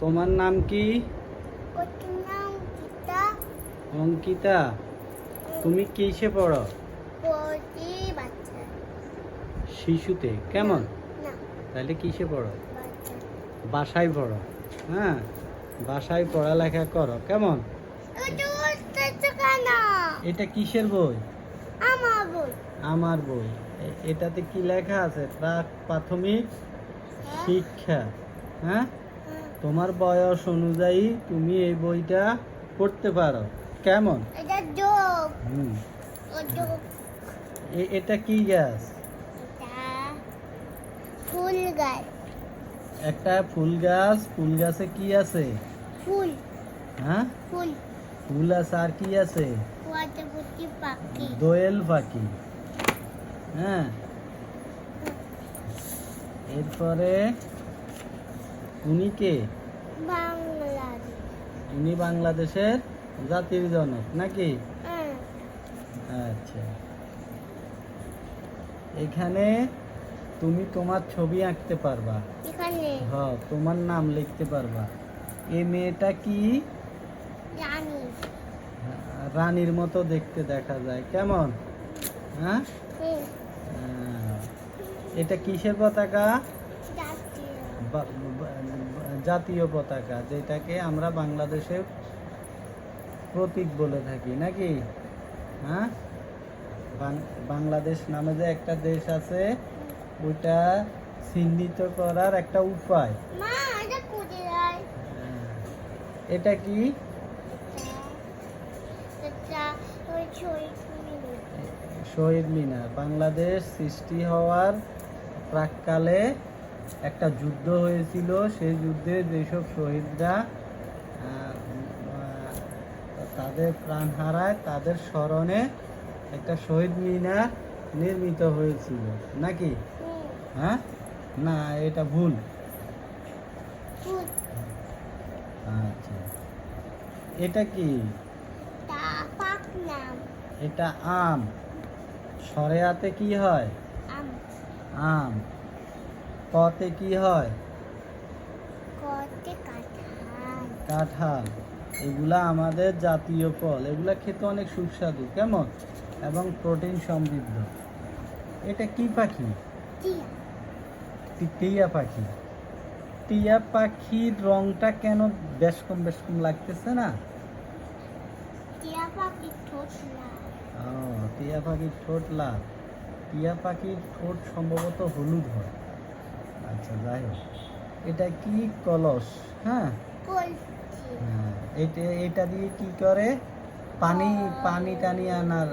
তোমার নাম কি? নাম গীতা। অঙ্কিতা। তুমি কিসে পড়ো? পড়ি বাচ্চা। শিশুতে? কেমন? না, তাহলে কিসে পড়ো? বাচ্চা। বাসায় পড়ো? হ্যাঁ, বাসায় পড়ালেখা করো। কেমন? কেন? এটা কিসের বই? আমার বই। আমার বই। এটাতে কি লেখা আছে? প্রাথমিক শিক্ষা। হ্যাঁ, তোমার বয়স অনুযায়ী তুমি এই বইটা পড়তে পারো। কেমন? এটা যোগ। হুম। ও যোগ। এটা কি গাছ? এটা ফুল গাছ। একটা ফুল গাছ। ফুল গাছে কি আছে? ফুল। হ্যাঁ, ফুল। ফুল আছে, আর কি আছে? কুয়াতে বুঝি পাখি। দোয়েল পাখি। হ্যাঁ, এরপরে উনি কে? বাংলাদেশ। উনি বাংলাদেশের জাতির জনক নাকি? হ্যাঁ। আচ্ছা, এখানে তুমি তোমার ছবি আঁকতে পারবা। এখানে হ্যাঁ, তোমার নাম লিখতে পারবা। এই মেয়েটা কি? রানী। রানীর মতো দেখতে দেখা যায়। কেমন? হ্যাঁ, হুম। এটা কিসের পতাকা? জাতীয়। জাতীয় পতাকা, যেটাকে আমরা বাংলাদেশের প্রতীক বলে থাকি নাকি? হ্যাঁ, বাংলাদেশ নামে যে একটা দেশ আছে, ওইটা চিহ্নিত করার একটা উপায়। মা, এটা কোথায়? এটা কি? এটা ওই ছড়ি ছড়ি। শহীদ মিনার। বাংলাদেশ সৃষ্টি হওয়ার প্রাককালে একটা যুদ্ধ হয়েছিল। সেই যুদ্ধে যেসব শহীদরা তাদের প্রাণ হারায়, তাদের স্মরণে একটা শহীদ মিনার নির্মিত হয়েছিল নাকি? হ্যাঁ, না, এটা ভুল। আচ্ছা, এটা কি? এটা আম। সরেয়াতে কি হয়? আম। কতে কি হয়? কাঁঠাল। এগুলা আমাদের জাতীয় ফল। এগুলা খেতে অনেক সুস্বাদু। কেমন? এবং প্রোটিন সমৃদ্ধ। এটা কি পাখি? টিয়া পাখি। টিয়া পাখির রংটা কেন বেশকম বেশকম লাগতেছে না? টিয়া পাখির ঠোঁট লাল। ও, টিয়া পাখির ঠোঁট লাল। টিয়া পাখির ঠোঁট সম্ভবত হলুদ হয়। আচ্ছা, যাই হোক। এটা কি? কলস। হ্যাঁ, হ্যাঁ, এটা দিয়ে কি করে? পানি টানি আনার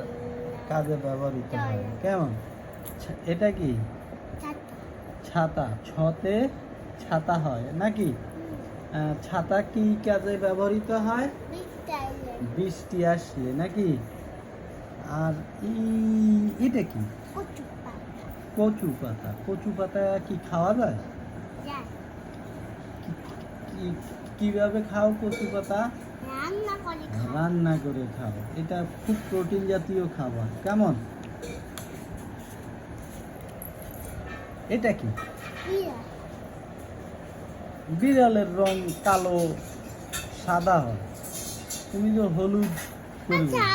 কাজে ব্যবহৃত হয়। কেমন? এটা কি? ছাতা। ছতে ছাতা হয় নাকি? ছাতা কি কাজে ব্যবহৃত হয়? বৃষ্টি আসলে নাকি? আর এটা কি? কচু পাতা। কচু পাতা কি খাওয়া যায়? কিভাবে খাও কচু পাতা? রান্না করে খাও। এটা খুব প্রোটিন জাতীয় খাবার। কেমন? এটা কি? বিড়ালের রং কালো সাদা হয়, তুমি যে হলুদ করবে। আচ্ছা,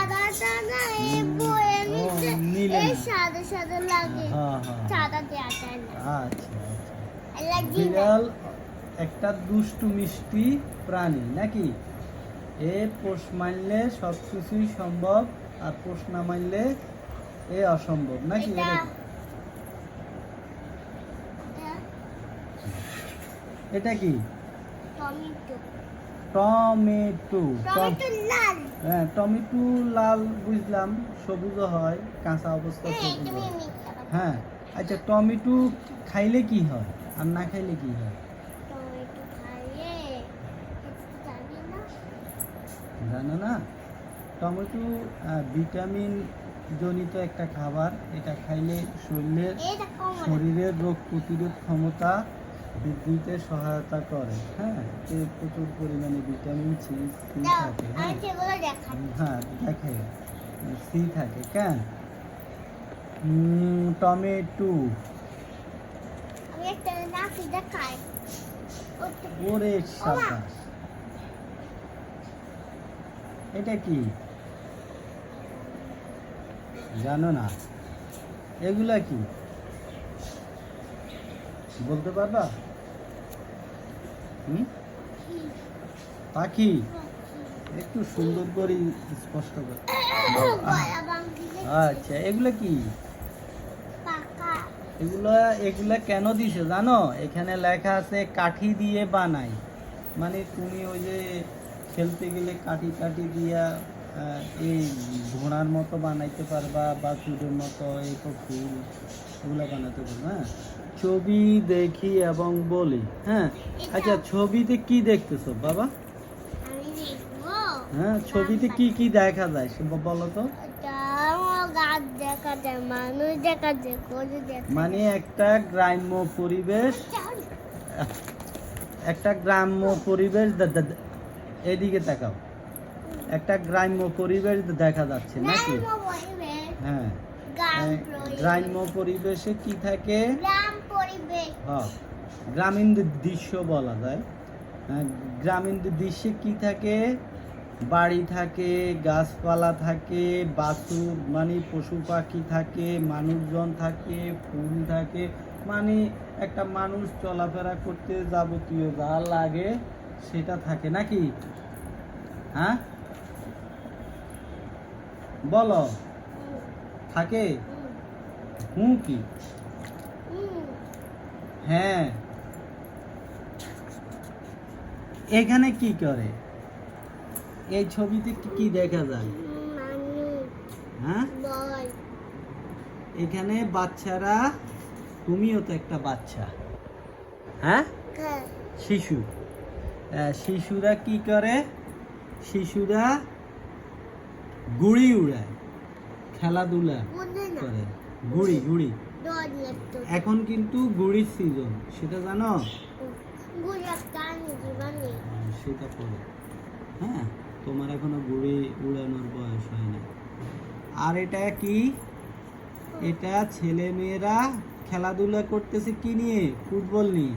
বিড়াল একটা দুষ্টু মিষ্টি প্রাণী নাকি? এ পোষ মানলে সবকিছুই সম্ভব, আর পোষ না মানলে এ অসম্ভব নাকি? এটা কি? টমেটো। হ্যাঁ, টমেটো লাল বুঝলাম, সবুজও হয়, কাঁচা অবস্থা সবুজ হয়। হ্যাঁ, আচ্ছা, টমেটো খাইলে কি হয় আর না খাইলে কি হয়? জানো না? টমেটো ভিটামিন জনিত একটা খাবার। এটা খাইলে শরীরের রোগ প্রতিরোধ ক্ষমতা বৃদ্ধিতে সহায়তা করে। হ্যাঁ, প্রচুর পরিমাণে ভিটামিন সি থাকে। হ্যাঁ, দেখে সি থাকে। কেন? টমেটো। ওরে সাবাস। এটা কি জানো না? এগুলা কি বলতে পারবা? পাখি? একটু সুন্দর করে স্পষ্ট করে। আচ্ছা, এগুলা কি? এগুলা কেন দিছে জানো? এখানে লেখা আছে কাঠি দিয়ে বানাই। মানে তুমি ওই যে খেলতে গেলে কাঠি কাঠি দিয়া এই ঘোড়ার মতো বানাইতে পারবা, বা চুরের মতো এই তো ফুল, এগুলো বানাতে পারবা। হ্যাঁ, ছবি দেখি এবং বলি। হ্যাঁ, আচ্ছা, ছবিতে কি দেখতেছো বাবা? হ্যাঁ, ছবিতে কি কি দেখা যায় সে বলো তো? গাছ দেখা যায়, মানুষ দেখা যায়, মানে একটা গ্রাম্য পরিবেশ, একটা গ্রাম্য পরিবেশ এদিকে তাকাও, একটা গ্রাম্য পরিবেশ দেখা যাচ্ছে নাকি? হ্যাঁ, গ্রাম্য পরিবেশে কি থাকে? হ্যাঁ, গ্রামীণ দৃশ্য বলা যায়। গ্রামীণ দৃশ্যে কি থাকে? বাড়ি থাকে, গাছপালা থাকে, বাছুর মানে পশু পাখি থাকে, মানুষজন থাকে, ফুল থাকে, মানে একটা মানুষ চলাফেরা করতে যাবতীয় যা লাগে সেটা থাকে নাকি? হ্যাঁ, বলো থাকে? কি? হ্যাঁ, এখানে কি করে? এই ছবিতে কি দেখা যায়? হ্যাঁ, এখানে বাচ্চারা, তুমিও তো একটা বাচ্চা। হ্যাঁ, শিশু। শিশুরা কি করে? শিশুরা গুড়ি উড়ায়, খেলাধুলা করে। গুড়ি গুড়ি এখন কিন্তু গুড়ির সিজন, সেটা জানো? সেটা পরে। হ্যাঁ, তোমার এখনো গুড়ি উড়ানোর বয়স হয়নি। আর এটা কি? এটা ছেলে মেয়েরা খেলাধুলা করতেছে কি নিয়ে? ফুটবল নিয়ে।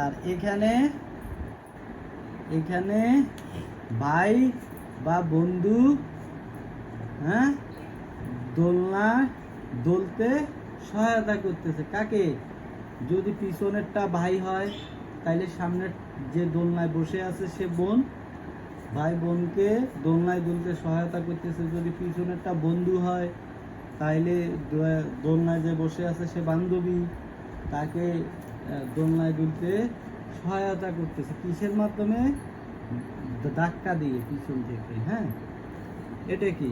আর এখানে এখানে ভাই বা বন্ধু, হ্যাঁ, দোলনা দোলতে সহায়তা করতেছে। কাকে? যদি পিছনেরটা ভাই হয় তাইলে সামনের যে দোলনায় বসে আছে সে বোন, ভাই বোনকে দোলনায় দুলতে সহায়তা করতেছে। যদি পিছনেরটা বন্ধু হয় তাইলে দোলনায় যে বসে আছে সে বান্ধবী, তাকে দোলনায় দুলতে সহায়তা করতেছে। কিসের মাধ্যমে? ধাক্কা দিয়ে পিছন থেকে। হ্যাঁ, এটা কি?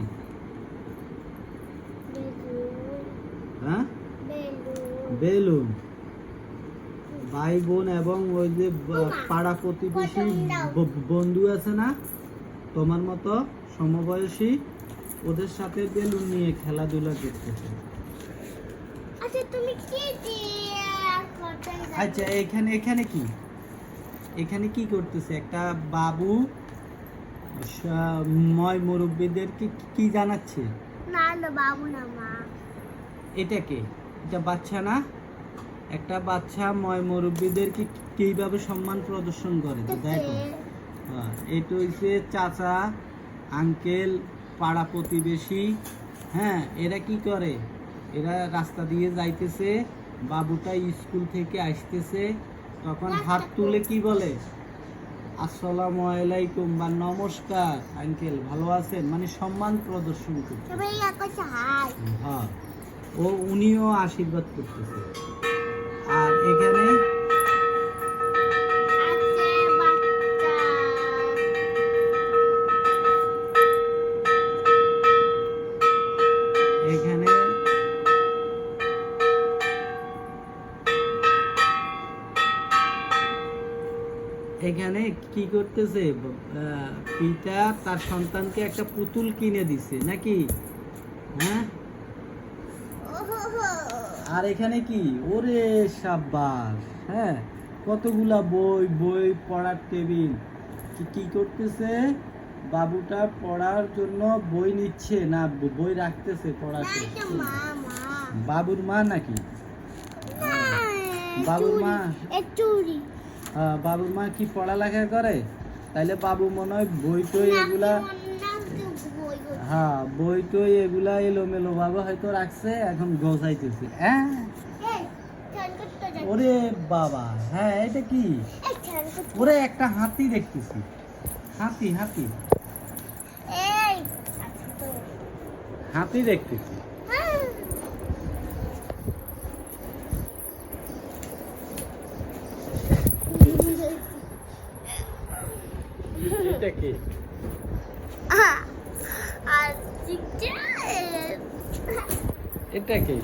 হ্যাঁ, বেলুন। ভাই বোন এবং ওই যে পাড়া প্রতিবেশী বন্ধু আছে না তোমার মতো সমবয়সী, ওদের সাথে বেলুন নিয়ে খেলাধুলা করতেছে। আচ্ছা, এখানে এখানে কি? এখানে কি করতেছে? একটা বাবু ময় মুরব্বীদেরকে কি জানাচ্ছে? না, বাবু না, মা। এটা কে? এটা বাচ্চা না? একটা বাচ্চা ময় মুরব্বীদেরকে কিভাবে সম্মান প্রদর্শন করে দেখো। এটা হইছে চাচা, আঙ্কেল, পাড়া প্রতিবেশী। হ্যাঁ, এরা কি করে? এরা রাস্তা দিয়ে যাইতেছে, বাবুটা স্কুল থেকে আসতেছে, তখন হাত তুলে কি বলে? আসসালামু আলাইকুম বা নমস্কার আঙ্কেল, ভালো আছেন, মানে সম্মান প্রদর্শন করছে। হ্যাঁ, উনিও আশীর্বাদ করতেছে। আর এখানে এখানে এখানে কি করতেছে? পিতা তার সন্তানকে একটা পুতুল কিনে দিছে নাকি? হ্যাঁ, আর এখানে কি? ওরে সাবাস। হ্যাঁ, কতগুলা বই, বই পড়ার টেবিল। কি করতেছে? বাবুটা পড়ার জন্য বই নিচ্ছে না বই রাখতেছে পড়াতে? বাবুর মা নাকি? বাবুর মা চুরি বাবুর মা কি পড়ালেখা করে? তাইলে বাবু মনে হয় বই টই এগুলা, হ্যাঁ বই টই এগুলা এলোমেলো ভাবে হয়তো রাখছে, এখন গোছাইতেছে। হ্যাঁ ওরে বাবা, হ্যাঁ এটা কি? ওরে একটা হাতি দেখতেছি, হাতি হাতি হাতি দেখতেছি। এটা কি? আর এটা কি?